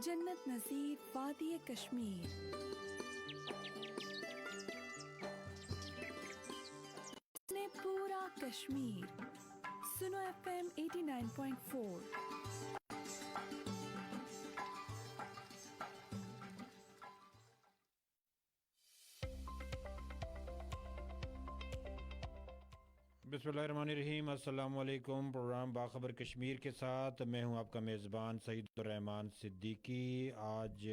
जन्नत नज़ीर वादी कश्मीर। ने पूरा कश्मीर सुनो FM 89.4। बिस्मिल्लाहिर्रहमानिर्रहीम। अस्सलाम वालेकुम। प्रोग्राम बाखबर कश्मीर के साथ मैं हूं आपका मेज़बान सईदुर्रहमान सिद्दीकी। आज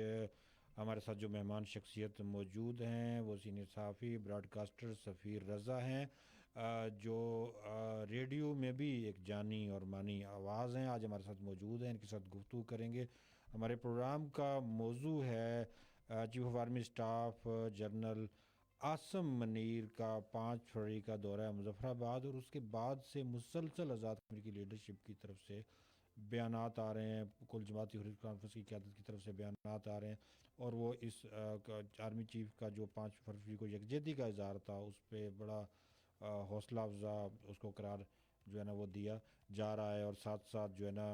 हमारे साथ जो मेहमान शख्सियत मौजूद हैं वो सीनियर सहाफ़ी ब्रॉडकास्टर सफ़ीर रज़ा हैं, जो रेडियो में भी एक जानी और मानी आवाज़ हैं। आज हमारे साथ मौजूद हैं, इनके साथ गुफ्तगू करेंगे। हमारे प्रोग्राम का मौजू है chief of army staff general Asim Munir का 5 फरवरी का दौरा है मुज़फ़्फ़राबाद, और उसके बाद से मुसलसल आज़ाद कश्मीर की लीडरशिप की तरफ से बयानात आ रहे हैं, कुल जमाती हुर्रियत कॉन्फ्रेंस की क़यादत की तरफ से बयानात आ रहे हैं, और वो इस आर्मी चीफ का जो 5 फरवरी को यकजहती का इज़हार था उस पर बड़ा हौसला अफजा उसको करार जो है ना वो दिया जा रहा है। और साथ साथ जो है ना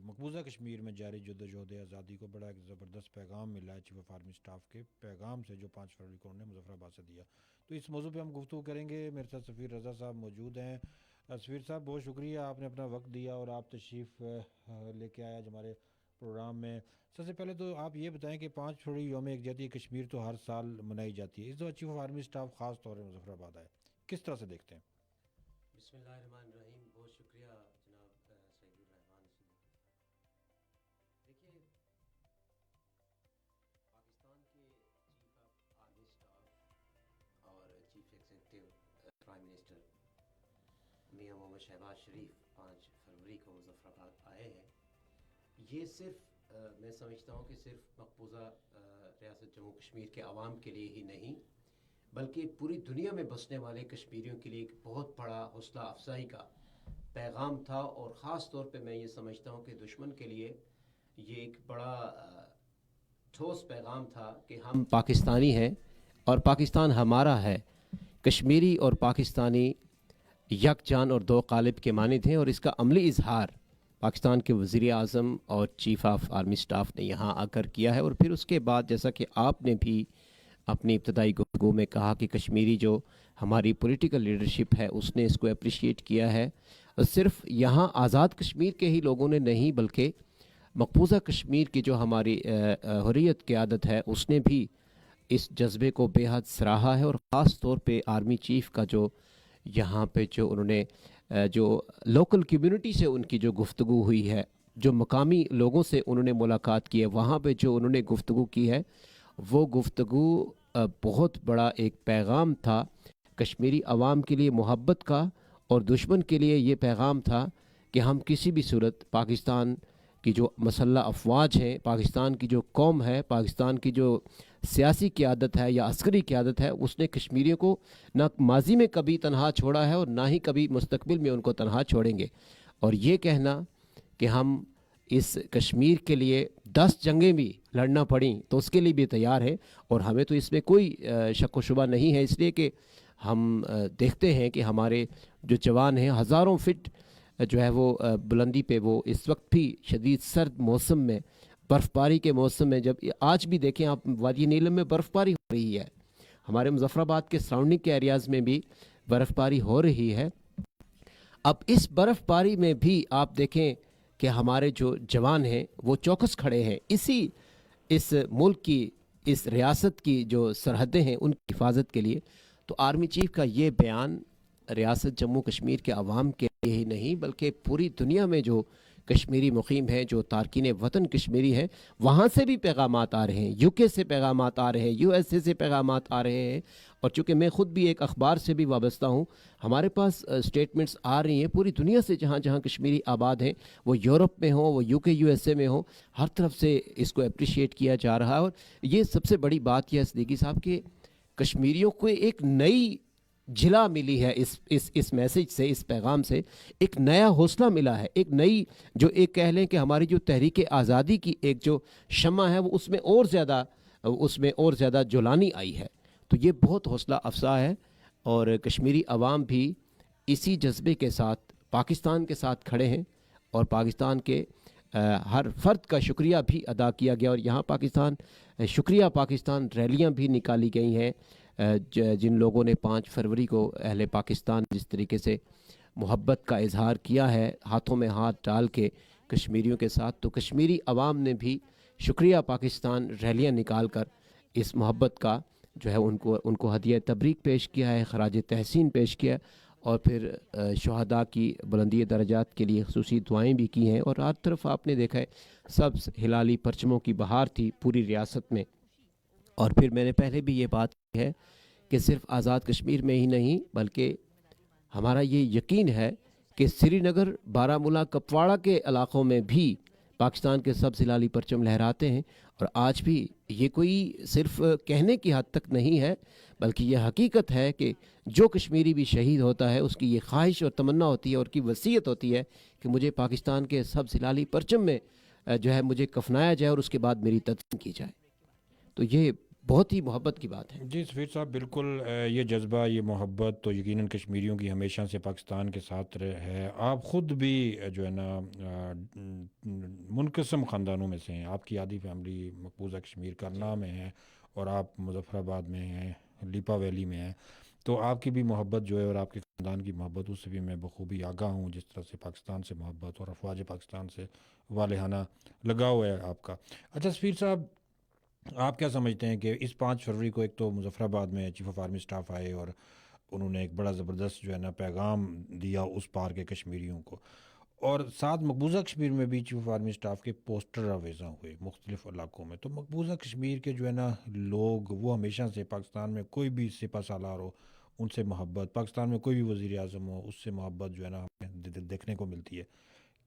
मकबूजा कश्मीर में जारी जद्दोजहद आज़ादी को बड़ा एक ज़बरदस्त पैगाम मिला है चीफ ऑफ आर्मी स्टाफ के पैगाम से, जो 5 फरवरी को उन्होंने मुज़फ़्फ़राबाद से दिया। तो इस मौजू पे हम गुफ्तगू करेंगे। मेरे साथ सफ़ीर रज़ा साहब मौजूद हैं। सफ़ीर साहब, बहुत शुक्रिया, आपने अपना वक्त दिया और आप तशरीफ़ लेके आए आज हमारे प्रोग्राम में। सबसे पहले तो आप ये बताएं कि 5 फरवरी यौम यकजहती कश्मीर तो हर साल मनाई जाती है, इस दफ़ा चीफ ऑफ आर्मी स्टाफ ख़ास तौर पर मुज़फ़्फ़राबाद आए, किस तरह से देखते हैं? बिस्मिल्लाहिर्रहमानिर्रहीम। बहुत शुक्रिया जनाब सईदुर्रहमान सिद्दीकी। देखिए, पाकिस्तान के चीफ ऑफ आर्मी स्टाफ और चीफ एग्जीक्यूटिव प्राइम मिनिस्टर मियां मोहम्मद शहबाज शरीफ 5 फरवरी को मुज़फ़्फ़राबाद आए हैं। ये सिर्फ मैं समझता हूँ कि सिर्फ मकबूजा रियासत जम्मू कश्मीर के आवाम के लिए ही नहीं, बल्कि पूरी दुनिया में बसने वाले कश्मीरियों के लिए एक बहुत बड़ा हौसला अफजाई का पैगाम था। और ख़ास तौर पे मैं ये समझता हूँ कि दुश्मन के लिए ये एक बड़ा ठोस पैगाम था कि हम पाकिस्तानी हैं और पाकिस्तान हमारा है। कश्मीरी और पाकिस्तानी यकजान और दो क़ालिब के मानिंद हैं, और इसका अमली इजहार पाकिस्तान के वज़ीर आज़म और चीफ़ ऑफ आर्मी स्टाफ ने यहाँ आकर किया है। और फिर उसके बाद जैसा कि आपने भी अपनी इब्तदाई गुफ्तगू में कहा कि कश्मीरी जो हमारी पॉलिटिकल लीडरशिप है उसने इसको अप्रिशिएट किया है। सिर्फ यहाँ आज़ाद कश्मीर के ही लोगों ने नहीं, बल्कि मकबूजा कश्मीर की जो हमारी हुर्रियत क़यादत है उसने भी इस जज्बे को बेहद सराहा है। और ख़ास तौर पे आर्मी चीफ़ का जो यहाँ पे जो उन्होंने जो लोकल कम्युनिटी से उनकी जो गुफ्तगू हुई है, जो मकामी लोगों से उन्होंने मुलाकात की है, वहाँ पे जो उन्होंने गुफ्तगू की है, वो गुफ्तगू बहुत बड़ा एक पैगाम था कश्मीरी अवाम के लिए मोहब्बत का, और दुश्मन के लिए ये पैगाम था कि हम किसी भी सूरत पाकिस्तान की जो मसल्ह अफवाज हैं, पाकिस्तान की जो कौम है, पाकिस्तान की जो सियासी क़यादत है या अस्करी क़यादत है, उसने कश्मीरियों को ना माजी में कभी तनहा छोड़ा है और ना ही कभी मुस्तकबिल में उनको तनहा छोड़ेंगे। और ये कहना कि हम इस कश्मीर के लिए 10 जंगें भी लड़ना पड़ी तो उसके लिए भी तैयार है, और हमें तो इसमें कोई शक व शुबा नहीं है, इसलिए कि हम देखते हैं कि हमारे जो जवान हैं हज़ारों फिट जो है वो बुलंदी पे वो इस वक्त भी शदीद सर्द मौसम में, बर्फ़बारी के मौसम में, जब आज भी देखें आप वादी नीलम में बर्फ़बारी हो रही है, हमारे मुज़फ़्फ़राबाद के सराउंडिंग के एरियाज़ में भी बर्फ़बारी हो रही है। अब इस बर्फ़बारी में भी आप देखें कि हमारे जो जवान हैं वो चौकस खड़े हैं इस मुल्क की, इस रियासत की जो सरहदें हैं उनकी हिफाजत के लिए। तो आर्मी चीफ़ का ये बयान रियासत जम्मू कश्मीर के अवाम के लिए ही नहीं, बल्कि पूरी दुनिया में जो कश्मीरी मुकीम है, जो तारकीन वतन कश्मीरी है, वहाँ से भी पैगामात आ रहे हैं, यूके से पैगामात आ रहे हैं, यूएसए से पैगामात आ रहे हैं। और चूँकि मैं ख़ुद भी एक अखबार से भी वाबस्ता हूँ, हमारे पास स्टेटमेंट्स आ रही हैं पूरी दुनिया से, जहाँ जहाँ कश्मीरी आबाद हैं, वो यूरोप में हो, वो यूके यूएसए में हो, हर तरफ से इसको अप्रिशिएट किया जा रहा है। और ये सबसे बड़ी बात यह है सिद्दीकी साहब कि कश्मीरियों को एक नई झिला मिली है इस मैसेज से, इस पैगाम से एक नया हौसला मिला है, एक नई जो एक कह लें कि हमारी जो तहरीक आज़ादी की एक जो शम्मा है वो उसमें और ज़्यादा जुलानी आई है। तो ये बहुत हौसला अफजा है, और कश्मीरी अवाम भी इसी जज्बे के साथ पाकिस्तान के साथ खड़े हैं, और पाकिस्तान के हर फ़र्द का शुक्रिया भी अदा किया गया। और यहाँ शुक्रिया पाकिस्तान रैलियाँ भी निकाली गई हैं, जिन लोगों ने 5 फरवरी को अहले पाकिस्तान जिस तरीके से मोहब्बत का इजहार किया है हाथों में हाथ डाल के कश्मीरियों के साथ, तो कश्मीरी अवाम ने भी शुक्रिया पाकिस्तान रैलियाँ निकाल कर इस मोहब्बत का जो है उनको हदिया तबरीक पेश किया है, खराज तहसीन पेश किया है, और फिर शहदा की बुलंदी दर्जात के लिए खुसूसी दुआएं भी की हैं। और हर तरफ आपने देखा है सब्ज़ हिलाली परचमों की बहार थी पूरी रियासत में। और फिर मैंने पहले भी ये बात की है कि सिर्फ आज़ाद कश्मीर में ही नहीं बल्कि हमारा ये यकीन है कि श्रीनगर, बारामूला, कपवाड़ा के इलाक़ों में भी पाकिस्तान के सब्ज़ हिलाली परचम लहराते हैं। और आज भी ये कोई सिर्फ कहने की हद तक नहीं है बल्कि ये हकीकत है कि जो कश्मीरी भी शहीद होता है उसकी ये ख्वाहिश और तमन्ना होती है और की वसीयत होती है कि मुझे पाकिस्तान के सब्ज़ हिलाली परचम में जो है मुझे कफनाया जाए और उसके बाद मेरी तदफीन की जाए। तो ये बहुत ही मोहब्बत की बात है। जी सफ़ीर साहब, बिल्कुल ये जज्बा, ये मोहब्बत तो यकीनन कश्मीरियों की हमेशा से पाकिस्तान के साथ है। आप ख़ुद भी जो है ना मुनक़सम ख़ानदानों में से हैं। आपकी आधी फैमिली मकबूजा कश्मीर करना में है और आप मुज़फ़्फ़राबाद में हैं, लिपा वैली में हैं। तो आपकी भी मोहब्बत जो है और आपके ख़ानदान की मोहब्बत, उससे भी मैं बखूबी आगाह हूँ, जिस तरह से पाकिस्तान से मोहब्बत और अफवाज पाकिस्तान से वालेहाना लगाव है आपका। अच्छा सफ़ीर साहब, आप क्या समझते हैं कि इस 5 फरवरी को एक तो मुज़फ़्फ़राबाद में चीफ़ ऑफ आर्मी स्टाफ आए और उन्होंने एक बड़ा ज़बरदस्त जो है ना पैगाम दिया उस पार के कश्मीरियों को, और साथ मकबूजा कश्मीर में भी चीफ़ ऑफ आर्मी स्टाफ के पोस्टर आवेज़ा हुए मुख्तलिफ़ इलाकों में। तो मकबूजा कश्मीर के जो है ना लोग, वो हमेशा से पाकिस्तान में कोई भी सिपा सालार हो उनसे मोहब्बत, पाकिस्तान में कोई भी वज़ीर आज़म हो उससे मोहब्बत जो है ना हमें देखने को मिलती है।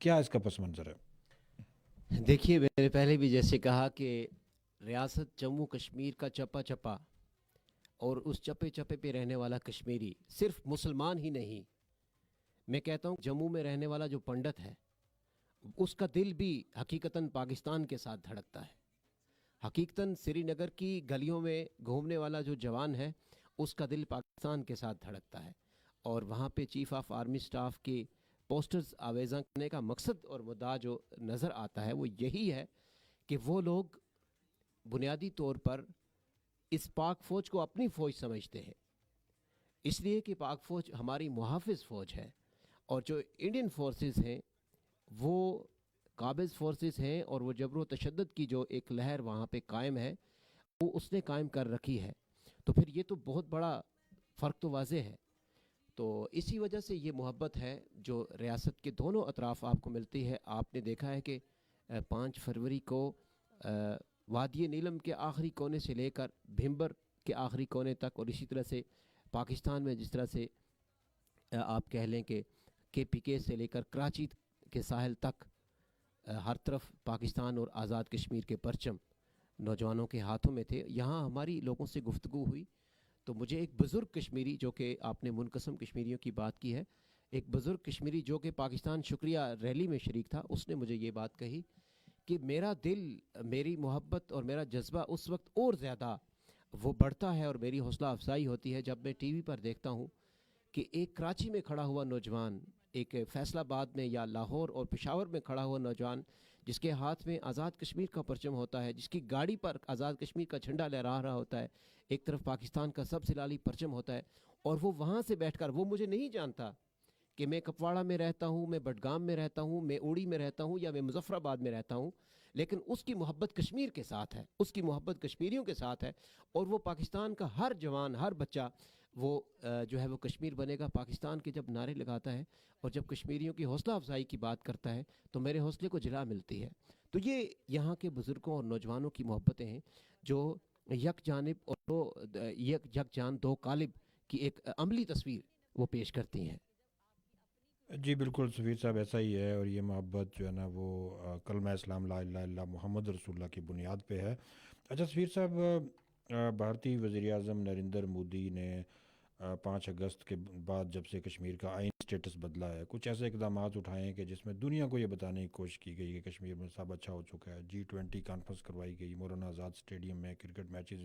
क्या इसका पस मंज़र है? देखिए, मैंने पहले भी जैसे कहा कि रियासत जम्मू कश्मीर का चप्पा चप्पा और उस चप्पे चप्पे पे रहने वाला कश्मीरी सिर्फ मुसलमान ही नहीं, मैं कहता हूँ जम्मू में रहने वाला जो पंडित है उसका दिल भी हकीकतन पाकिस्तान के साथ धड़कता है। हकीकतन श्रीनगर की गलियों में घूमने वाला जो जवान है उसका दिल पाकिस्तान के साथ धड़कता है। और वहाँ पे चीफ ऑफ आर्मी स्टाफ के पोस्टर्स आवेज़ा करने का मकसद और मुद्दा जो नज़र आता है वो यही है कि वो लोग बुनियादी तौर पर इस पाक फ़ौज को अपनी फ़ौज समझते हैं, इसलिए कि पाक फ़ौज हमारी मुहाफ़िज़ फ़ौज है। और जो इंडियन फोर्सेस हैं वो काबिज़ फोर्सेस हैं और वो जबर व तशद्दुद की जो एक लहर वहाँ पे कायम है वो उसने कायम कर रखी है। तो फिर ये तो बहुत बड़ा फ़र्क तो वाज़े है। तो इसी वजह से ये मोहब्बत है जो रियासत के दोनों अतराफ़ आपको मिलती है। आपने देखा है कि 5 फरवरी को वादी नीलम के आखिरी कोने से लेकर भिंबर के आखिरी कोने तक, और इसी तरह से पाकिस्तान में जिस तरह से आप कह लें कि KPK से लेकर कराची के साहिल तक हर तरफ पाकिस्तान और आज़ाद कश्मीर के परचम नौजवानों के हाथों में थे। यहाँ हमारी लोगों से गुफ्तगू हुई तो मुझे एक बुज़ुर्ग कश्मीरी, जो कि आपने मुनक़सम कश्मीरियों की बात की है, एक बुज़ुर्ग कश्मीरी जो कि पाकिस्तान शुक्रिया रैली में शरीक था, उसने मुझे ये बात कही कि मेरा दिल, मेरी मोहब्बत और मेरा जज्बा उस वक्त और ज़्यादा वो बढ़ता है और मेरी हौसला अफजाई होती है जब मैं TV पर देखता हूँ कि एक कराची में खड़ा हुआ नौजवान, एक फैसलाबाद में या लाहौर और पेशावर में खड़ा हुआ नौजवान जिसके हाथ में आज़ाद कश्मीर का परचम होता है, जिसकी गाड़ी पर आज़ाद कश्मीर का झंडा लहरा रहा होता है, एक तरफ पाकिस्तान का सब्ज़ हिलाली परचम होता है, और वो वहाँ से बैठकर, वो मुझे नहीं जानता कि मैं कपवाड़ा में रहता हूँ, मैं बडगाम में रहता हूँ, मैं उड़ी में रहता हूँ या मैं मुज़फ़्फ़राबाद में रहता हूँ, लेकिन उसकी मोहब्बत कश्मीर के साथ है, उसकी मोहब्बत कश्मीरियों के साथ है। और वो पाकिस्तान का हर जवान, हर बच्चा वो जो है वो कश्मीर बनेगा पाकिस्तान के जब नारे लगाता है और जब कश्मीरियों की हौसला अफजाई की बात करता है तो मेरे हौसले को जला मिलती है। तो ये यहाँ के बुज़ुर्गों और नौजवानों की मोहब्बतें हैं जो यक जानिब और दो यक जान दो कालिब की एक अमली तस्वीर वो पेश करती हैं। जी बिल्कुल सफ़ीर साहब, ऐसा ही है। और ये मोहब्बत जो है ना वो कलमा इस्लाम ला इलाहा इल्लल्लाह मोहम्मद रसूलुल्लाह की बुनियाद पे है। अच्छा सफ़ीर साहब, भारतीय वज़ीर आज़म नरेंद्र मोदी ने 5 अगस्त के बाद जब से कश्मीर का आइन स्टेटस बदला है, कुछ ऐसे इकदाम उठाए हैं कि जिसमें दुनिया को ये बताने की कोशिश की गई कि कश्मीर में सब अच्छा हो चुका है। G20 कॉन्फ्रेंस करवाई गई, मौलाना आज़ाद स्टेडियम में क्रिकेट मैचेस,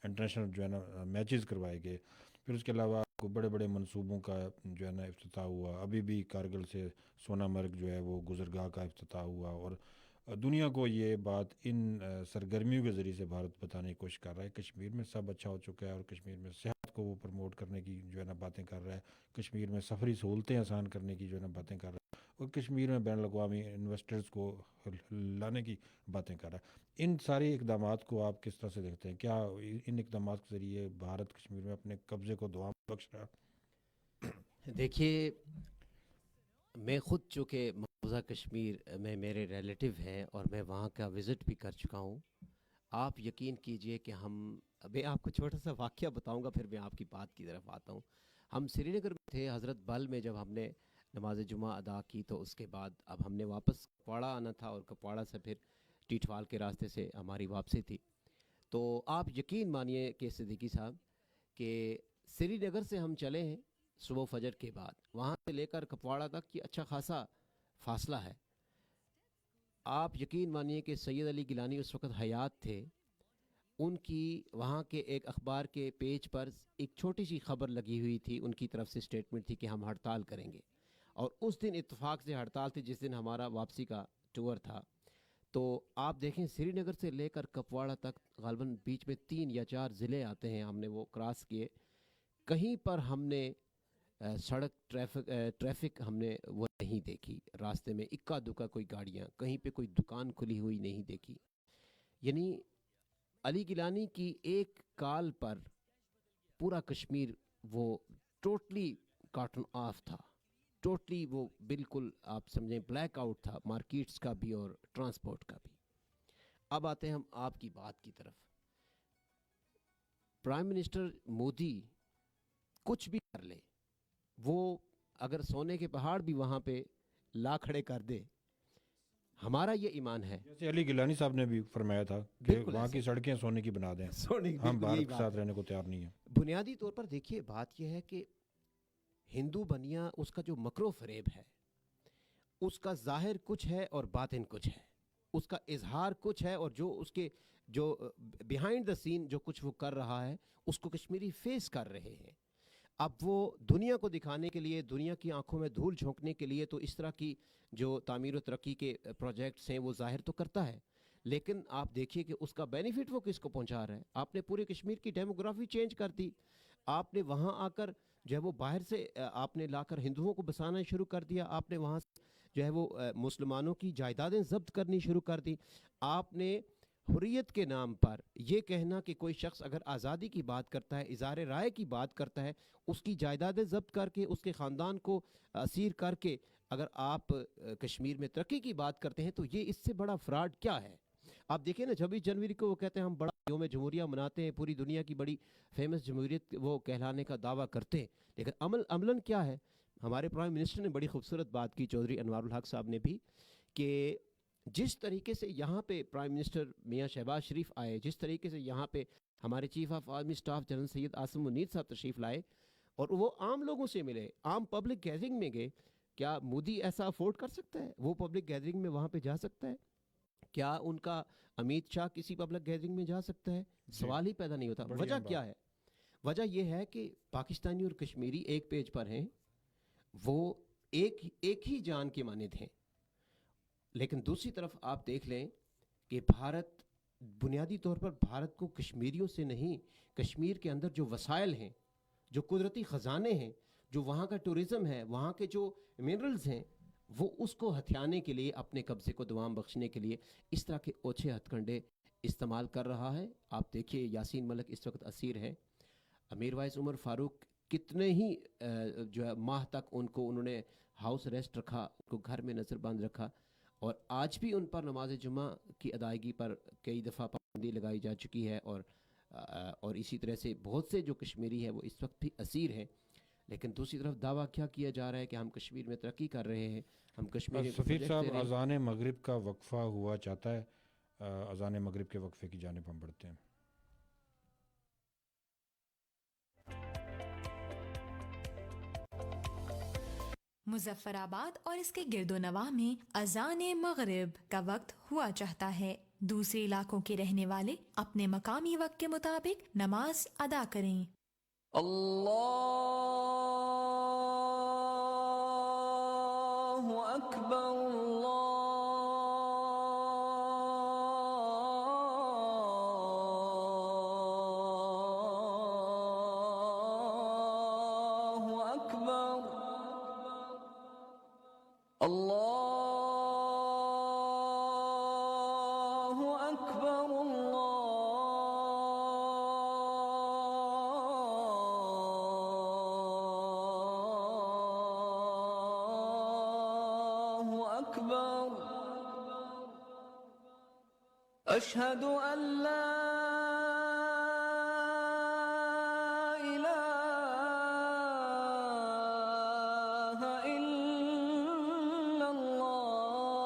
इंटरनेशनल जो है ना मैचेस करवाए गए, پھر اس کے علاوہ کو بڑے بڑے منصوبوں کا جو ہے نا افتتاح ہوا. ابھی بھی کارگل سے سونا مرگ جو ہے وہ گزرگاہ کا افتتاح ہوا, اور دنیا کو یہ بات ان سرگرمیوں کے ذریعے سے بھارت بتانے کی کوشش کر رہا ہے. کشمیر میں سب اچھا ہو چکا ہے, اور کشمیر میں صحت کو وہ پروموٹ کرنے کی جو ہے نا باتیں کر رہا ہے. کشمیر میں سفری سہولتیں آسان کرنے کی جو ہے نا باتیں کر رہا ہے, اور کشمیر میں بین الاقوامی انویسٹرز کو لانے کی باتیں کر رہا ہے. ان سارے اقدامات کو آپ کس طرح سے دیکھتے ہیں؟ کیا ان اقدامات کے ذریعے بھارت کشمیر میں اپنے قبضے کو دوام بخش رہا ہے؟ دیکھیے, میں خود چونکہ مقبوضہ کشمیر میں میرے ریلیٹیو ہیں اور میں وہاں کا وزٹ بھی کر چکا ہوں. آپ یقین کیجئے کہ میں آپ کو چھوٹا سا واقعہ بتاؤں گا, پھر میں آپ کی بات کی طرف آتا ہوں. ہم سری نگر میں تھے, حضرت بل میں جب ہم نے نماز جمعہ ادا کی تو اس کے بعد اب ہم نے واپس کپواڑہ آنا تھا, اور کپواڑہ سے پھر ٹیٹوال کے راستے سے ہماری واپسی تھی. تو آپ یقین مانیے کہ صدیقی صاحب کہ سری نگر سے ہم چلے ہیں صبح فجر کے بعد, وہاں سے لے کر کپواڑہ تک کی اچھا خاصا فاصلہ ہے. آپ یقین مانیے کہ سید علی گیلانی اس وقت حیات تھے. ان کی وہاں کے ایک اخبار کے پیج پر ایک چھوٹی سی خبر لگی ہوئی تھی, ان کی طرف سے اسٹیٹمنٹ تھی کہ ہم ہڑتال کریں گے, اور اس دن اتفاق سے ہڑتال تھی جس دن ہمارا واپسی کا ٹور تھا. تو آپ دیکھیں سری نگر سے لے کر کپواڑہ تک غالباً بیچ میں 3 یا 4 ضلع آتے ہیں, ہم نے وہ کراس کیے. کہیں پر ہم نے سڑک ٹریفک ہم نے وہ نہیں دیکھی, راستے میں اکا دکا کوئی گاڑیاں, کہیں پہ کوئی دکان کھلی ہوئی نہیں دیکھی. یعنی علی گیلانی کی ایک کال پر پورا کشمیر وہ ٹوٹلی کاٹن آف تھا, ٹوٹلی وہ بالکل آپ سمجھیں بلیک آؤٹ تھا, مارکیٹس کا بھی اور ٹرانسپورٹ کا بھی. اب آتے ہیں ہم آپ کی بات کی طرف. پرائم منسٹر مودی کچھ بھی کر لے, وہ اگر سونے کے پہاڑ بھی وہاں پہ لا کھڑے کر دے, ہمارا یہ ایمان ہے. جیسے علی گیلانی صاحب نے بھی فرمایا تھا کہ وہاں کی سڑکیں سونے کی بنا دیں, ہم بھارت کے ساتھ رہنے کو تیار نہیں ہیں. بنیادی طور پر دیکھیے بات یہ ہے کہ ہندو بنیا اس کا جو مکر و فریب ہے, اس کا ظاہر کچھ ہے اور باطن کچھ ہے, اس کا اظہار کچھ ہے, اور جو اس کے جو بیہائنڈ دا سین جو کچھ وہ کر رہا ہے اس کو کشمیری فیس کر رہے ہیں. اب وہ دنیا کو دکھانے کے لیے, دنیا کی آنکھوں میں دھول جھونکنے کے لیے تو اس طرح کی جو تعمیر و ترقی کے پروجیکٹس ہیں وہ ظاہر تو کرتا ہے, لیکن آپ دیکھیے کہ اس کا بینیفٹ وہ کس کو پہنچا رہا ہے. آپ نے پورے کشمیر کی ڈیموگرافی چینج کر دی, آپ نے وہاں آ کر جو ہے وہ باہر سے آپ نے لا کر ہندوؤں کو بسانا شروع کر دیا, آپ نے وہاں سے جو ہے وہ مسلمانوں کی جائیدادیں ضبط کرنی شروع کر دی. آپ نے حریت کے نام پر یہ کہنا کہ کوئی شخص اگر آزادی کی بات کرتا ہے, اظہار رائے کی بات کرتا ہے, اس کی جائیدادیں ضبط کر کے, اس کے خاندان کو اسیر کر کے اگر آپ کشمیر میں ترقی کی بات کرتے ہیں تو یہ اس سے بڑا فراڈ کیا ہے؟ آپ دیکھیں نا 26 جنوری کو وہ کہتے ہیں ہم بڑا یوم جمہوریہ مناتے ہیں, پوری دنیا کی بڑی فیمس جمہوریت وہ کہلانے کا دعویٰ کرتے ہیں, لیکن عملاً کیا ہے؟ ہمارے پرائم منسٹر نے بڑی خوبصورت بات کی, چودھری انوار الحق صاحب نے بھی, کہ جس طریقے سے یہاں پہ پرائم منسٹر میاں شہباز شریف آئے, جس طریقے سے یہاں پہ ہمارے chief of army staff general Syed Asim Munir صاحب تشریف لائے اور وہ عام لوگوں سے ملے, عام پبلک گیدرنگ میں گئے, کیا مودی ایسا افورڈ کر سکتا ہے؟ وہ پبلک گیدرنگ میں وہاں پہ جا سکتا ہے؟ کیا ان کا امیت شاہ کسی پبلک گیدرنگ میں جا سکتا ہے؟ سوال ہی پیدا نہیں ہوتا. وجہ کیا ہے؟ وجہ یہ ہے کہ پاکستانی اور کشمیری ایک پیج پر ہیں, وہ ایک ہی جان کے مانند ہیں, لیکن دوسری طرف آپ دیکھ لیں کہ بھارت بنیادی طور پر بھارت کو کشمیریوں سے نہیں, کشمیر کے اندر جو وسائل ہیں, جو قدرتی خزانے ہیں, جو وہاں کا ٹورزم ہے, وہاں کے جو منرلز ہیں, وہ اس کو ہتھیانے کے لیے, اپنے قبضے کو دوام بخشنے کے لیے اس طرح کے اوچھے ہتھ کنڈے استعمال کر رہا ہے. آپ دیکھیے یاسین ملک اس وقت اسیر ہیں, امیر وائس عمر فاروق کتنے ہی جو ہے ماہ تک انہوں نے ہاؤس اریسٹ رکھا, ان کو گھر میں نظر بند رکھا, اور آج بھی ان پر نماز جمعہ کی ادائیگی پر کئی دفعہ پابندی لگائی جا چکی ہے, اور اسی طرح سے بہت سے جو کشمیری ہیں وہ اس وقت بھی اسیر ہیں. لیکن دوسری طرف دعویٰ کیا جا رہا ہے کہ ہم کشمیر میں ترقی کر رہے ہیں, ہم کشمیر. سفیر صاحب, اذان مغرب کا وقفہ ہوا چاہتا ہے, اذان مغرب کے وقفے کی جانب ہم بڑھتے ہیں. مظفر آباد اور اس کے گرد و نواح میں اذان مغرب کا وقت ہوا چاہتا ہے. دوسرے علاقوں کے رہنے والے اپنے مقامی وقت کے مطابق نماز ادا کریں. الله أكبر الله أكبر الله أكبر الله أكبر أشهد أن لا إله إلا الله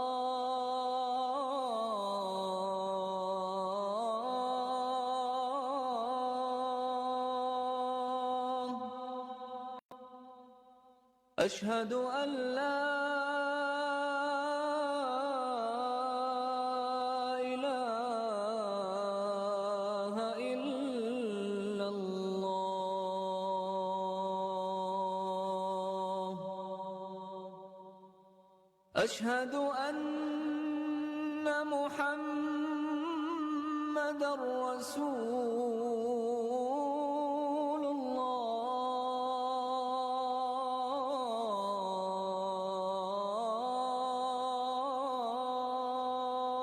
أشهد أن لا إله إلا الله أشهد أن محمدًا رسول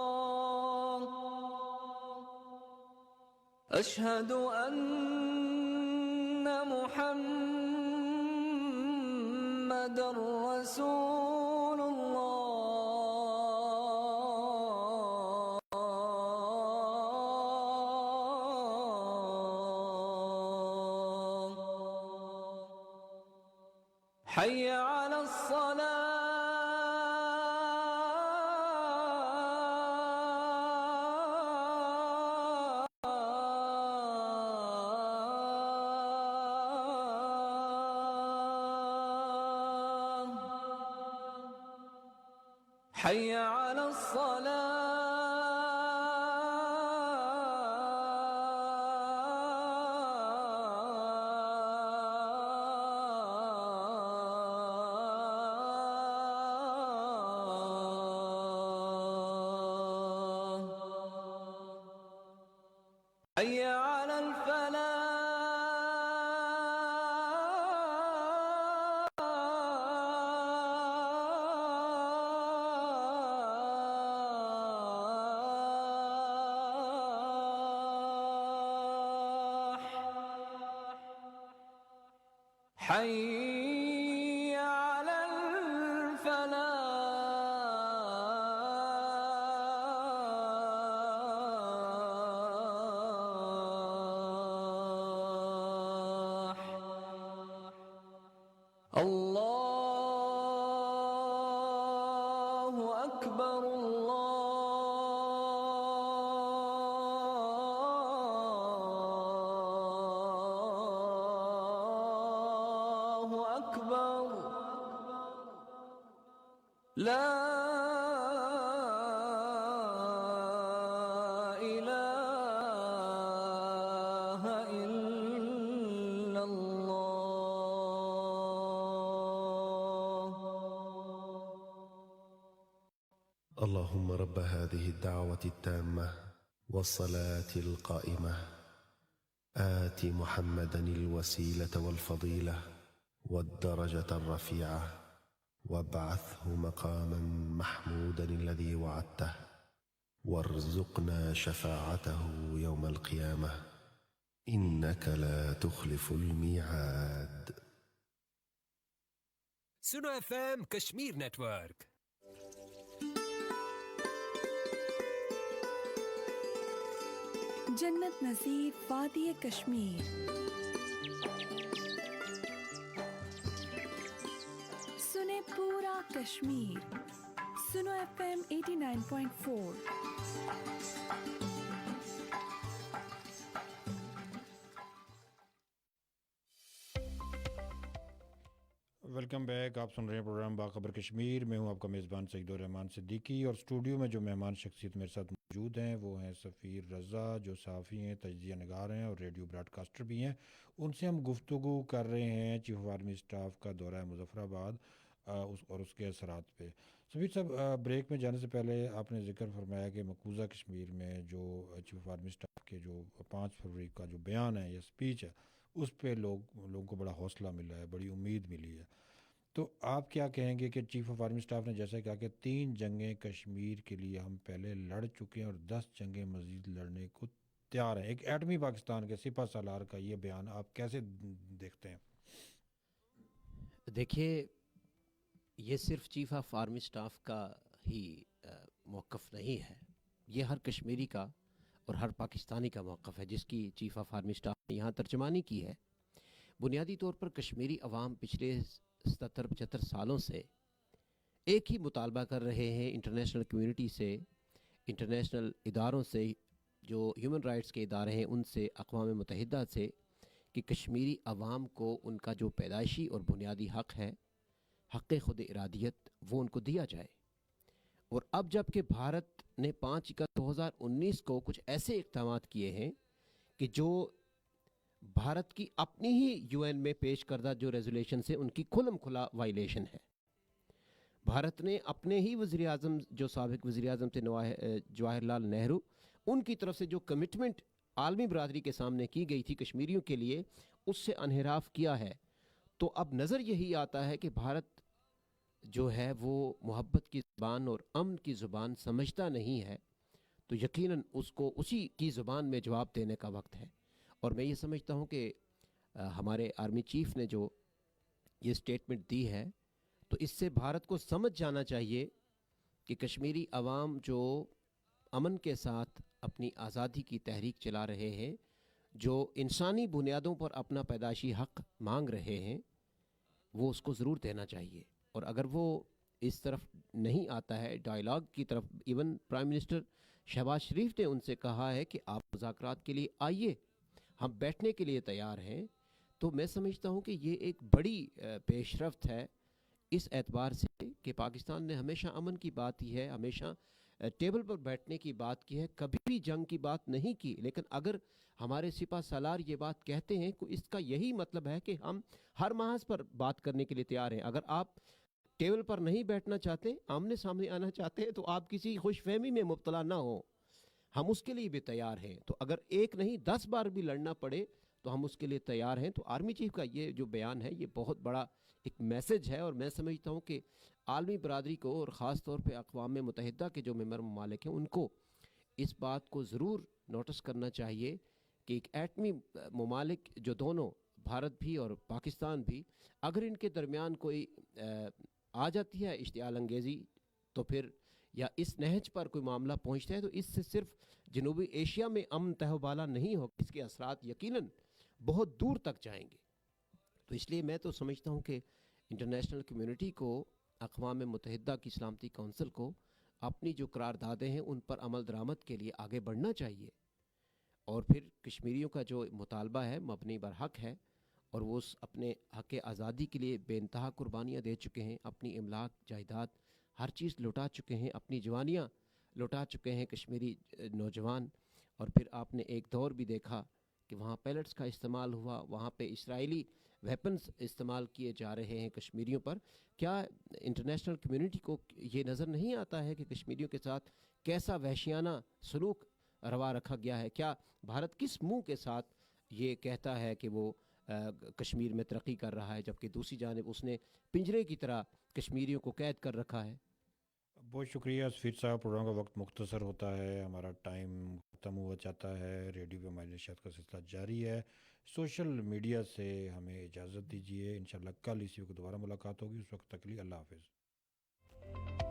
الله أشهد أن محمدًا رسول الله حي على الصلاة حي على الصلاة حي على الفلاح حي على الفلاح الله أكبر الله أكبر لا إله إلا الله اللهم رب هذه الدعوة التامة والصلاة القائمة آت محمدا الوسيلة والفضيلة والدرجة الرفيعة وابعثه مقاما محمودا الذي وعدته وارزقنا شفاعته يوم القيامة إنك لا تخلف الميعاد. सुनो एफएम कश्मीर नेटवर्क। जन्नत नज़ीर वादी कश्मीर। सुने पूरा कश्मीर। सुनो FM 89.4। Welcome back. آپ سن رہے ہیں پروگرام باخبر کشمیر. میں ہوں آپ کا میزبان سعید الرحمان صدیقی, اور اسٹوڈیو میں جو مہمان شخصیت میرے ساتھ موجود ہیں وہ ہیں سفیر رضا, جو صحافی ہیں, تجزیہ نگار ہیں اور ریڈیو براڈ کاسٹر بھی ہیں. ان سے ہم گفتگو کر رہے ہیں چیف آف آرمی اسٹاف کا دورہ مظفر آباد اور اس کے اثرات پہ. سفیر صاحب, بریک میں جانے سے پہلے آپ نے ذکر فرمایا کہ مقبوضہ کشمیر میں جو چیف آف آرمی اسٹاف کے جو 5 فروری کا جو بیان ہے یا اسپیچ ہے, اس پہ لوگوں کو بڑا حوصلہ ملا ہے, بڑی امید ملی ہے. تو آپ کیا کہیں گے کہ چیف آف آرمی اسٹاف نے جیسا کہا کہ 3 جنگیں کشمیر کے لیے ہم پہلے لڑ چکے ہیں اور 10 جنگیں مزید لڑنے کو تیار ہیں, ایک ایٹمی پاکستان کے سپہ سالار کا یہ بیان آپ کیسے دیکھتے ہیں؟ دیکھیے, یہ صرف چیف آف آرمی اسٹاف کا ہی موقف نہیں ہے, یہ ہر کشمیری کا اور ہر پاکستانی کا موقف ہے جس کی چیف آف آرمی اسٹاف نے یہاں ترجمانی کی ہے. بنیادی طور پر کشمیری عوام پچھلے 70-75 سالوں سے ایک ہی مطالبہ کر رہے ہیں انٹرنیشنل کمیونٹی سے, انٹرنیشنل اداروں سے, جو ہیومن رائٹس کے ادارے ہیں ان سے, اقوام متحدہ سے, کہ کشمیری عوام کو ان کا جو پیدائشی اور بنیادی حق ہے, حق خود ارادیت, وہ ان کو دیا جائے. اور اب جب کہ بھارت نے 5/2019 کو کچھ ایسے اقدامات کیے ہیں کہ جو بھارت کی اپنی ہی UN میں پیش کردہ جو ریزولیشن سے ان کی کھلم کھلا وائلیشن ہے. بھارت نے اپنے ہی وزیر اعظم, جو سابق وزیر اعظم تھے جواہر لال نہرو, ان کی طرف سے جو کمٹمنٹ عالمی برادری کے سامنے کی گئی تھی کشمیریوں کے لیے, اس سے انحراف کیا ہے. تو اب نظر یہی آتا ہے کہ بھارت جو ہے وہ محبت کی زبان اور امن کی زبان سمجھتا نہیں ہے, تو یقیناً اس کو اسی کی زبان میں جواب دینے کا وقت ہے. اور میں یہ سمجھتا ہوں کہ ہمارے آرمی چیف نے جو یہ سٹیٹمنٹ دی ہے, تو اس سے بھارت کو سمجھ جانا چاہیے کہ کشمیری عوام جو امن کے ساتھ اپنی آزادی کی تحریک چلا رہے ہیں, جو انسانی بنیادوں پر اپنا پیدائشی حق مانگ رہے ہیں, وہ اس کو ضرور دینا چاہیے. اور اگر وہ اس طرف نہیں آتا ہے, ڈائیلاگ کی طرف, ایون پرائم منسٹر شہباز شریف نے ان سے کہا ہے کہ آپ مذاکرات کے لیے آئیے, ہم بیٹھنے کے لیے تیار ہیں, تو میں سمجھتا ہوں کہ یہ ایک بڑی پیش رفت ہے اس اعتبار سے کہ پاکستان نے ہمیشہ امن کی بات کی ہے, ہمیشہ ٹیبل پر بیٹھنے کی بات کی ہے, کبھی بھی جنگ کی بات نہیں کی. لیکن اگر ہمارے سپہ سالار یہ بات کہتے ہیں تو اس کا یہی مطلب ہے کہ ہم ہر محاذ پر بات کرنے کے لیے تیار ہیں. اگر آپ ٹیبل پر نہیں بیٹھنا چاہتے, آمنے سامنے آنا چاہتے ہیں, تو آپ کسی خوش فہمی میں مبتلا نہ ہوں, ہم اس کے لیے بھی تیار ہیں. تو اگر ایک نہیں 10 بار بھی لڑنا پڑے تو ہم اس کے لیے تیار ہیں. تو آرمی چیف کا یہ جو بیان ہے یہ بہت بڑا ایک میسج ہے, اور میں سمجھتا ہوں کہ عالمی برادری کو اور خاص طور پہ اقوام متحدہ کے جو ممبر ممالک ہیں ان کو اس بات کو ضرور نوٹس کرنا چاہیے کہ ایک ایٹمی ممالک جو دونوں, بھارت بھی اور پاکستان بھی, اگر ان کے درمیان کوئی آ جاتی ہے اشتعال انگیزی, تو پھر یا اس نہج پر کوئی معاملہ پہنچتا ہے, تو اس سے صرف جنوبی ایشیا میں امن تہوبالا نہیں ہوگا, اس کے اثرات یقیناً بہت دور تک جائیں گے. تو اس لیے میں تو سمجھتا ہوں کہ انٹرنیشنل کمیونٹی کو, اقوام متحدہ کی سلامتی کونسل کو اپنی جو قراردادیں ہیں ان پر عمل درآمد کے لیے آگے بڑھنا چاہیے. اور پھر کشمیریوں کا جو مطالبہ ہے مبنی بر حق ہے, اور وہ اپنے حق آزادی کے لیے بے انتہا قربانیاں دے چکے ہیں, اپنی املاک جائیداد ہر چیز لوٹا چکے ہیں, اپنی جوانیاں لوٹا چکے ہیں کشمیری نوجوان. اور پھر آپ نے ایک دور بھی دیکھا کہ وہاں پیلٹس کا استعمال ہوا, وہاں پہ اسرائیلی ویپنز استعمال کیے جا رہے ہیں کشمیریوں پر. کیا انٹرنیشنل کمیونٹی کو یہ نظر نہیں آتا ہے کہ کشمیریوں کے ساتھ کیسا وحشیانہ سلوک روا رکھا گیا ہے؟ کیا بھارت کس منہ کے ساتھ یہ کہتا ہے کہ وہ کشمیر میں ترقی کر رہا ہے, جبکہ دوسری جانب اس نے پنجرے کی طرح کشمیریوں کو قید کر رکھا ہے؟ بہت شکریہ سفیر صاحب. پروگرام کا وقت مختصر ہوتا ہے, ہمارا ٹائم ختم ہوا جاتا ہے. ریڈیو پہ ہماری نشریات کا سلسلہ جاری ہے. سوشل میڈیا سے ہمیں اجازت دیجیے, انشاءاللہ کل اسی وقت دوبارہ ملاقات ہوگی. اس وقت تک کے لیے اللہ حافظ.